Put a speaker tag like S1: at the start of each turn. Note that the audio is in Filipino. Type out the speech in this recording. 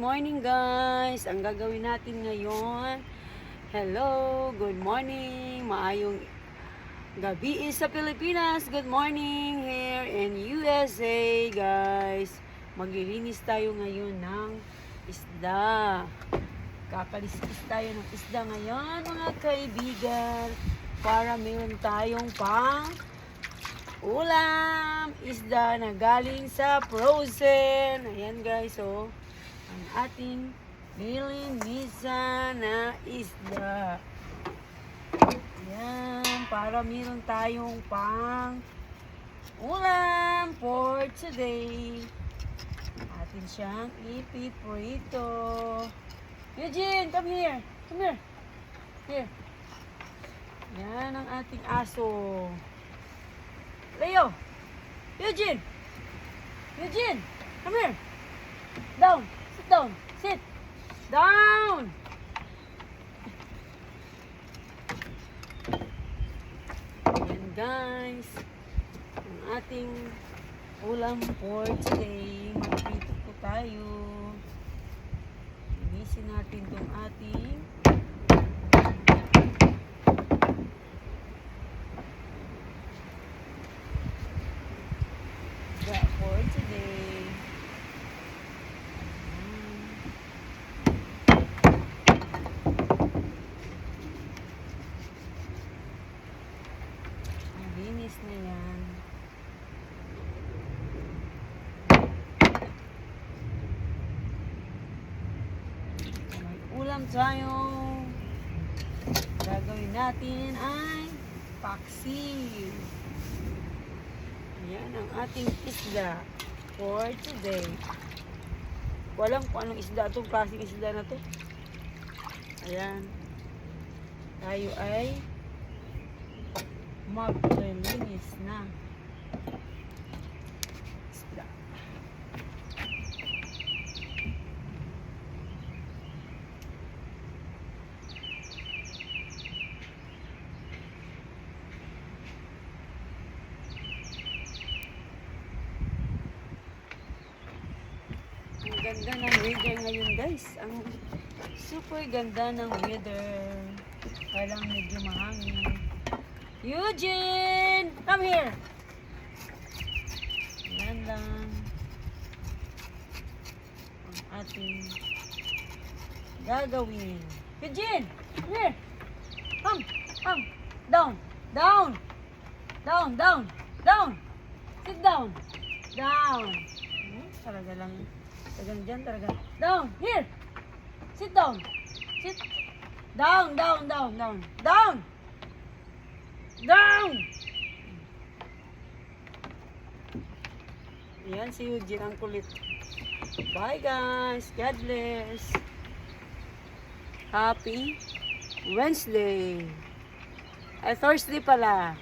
S1: Morning guys! Ang gagawin natin ngayon, hello, good morning, maayong gabi sa Pilipinas, good morning here in USA guys. Maglilinis tayo ngayon ng isda. Kakaliskis tayo ng isda ngayon mga kaibigan para meron tayong pang ulam, isda na galing sa frozen. Ayan guys, oh. Ang ating nilinisan na isda. Yan, para meron tayong pang ulam for today. Atin siyang ipiprito. Eugene, come here. Come here. Here. Yan ang ating aso. Leo. Eugene. Eugene, come here. Down. Down. Sit. Down. Ayan guys. Ang ating ulam for today. Magprito po tayo. Linisin natin itong ating isda for today. Linis na yan. May ulam tayo. Gagawin natin ay paksiw. Ayan ang ating isda for today. Walang kung anong isda itong klaseng isda na to. Ayan. Tayo ay maglilinis na isda. Ang ganda ng weather ngayon guys. Ang super ganda ng weather. Parang medyo mahangin. Eugene! Come here! Yan lang ang ating gagawin. Eugene! Come here! Come! Come! Down! Down! Down! Down! Down! Sit down! Down! Talaga lang. Talagang dyan talaga. Down! Here! Sit down! Sit! Down! Down! Down! Down! Down! Down! Ayan si Eugene ang kulit. Bye guys. God bless. Happy Wednesday. Ay, Thursday pala.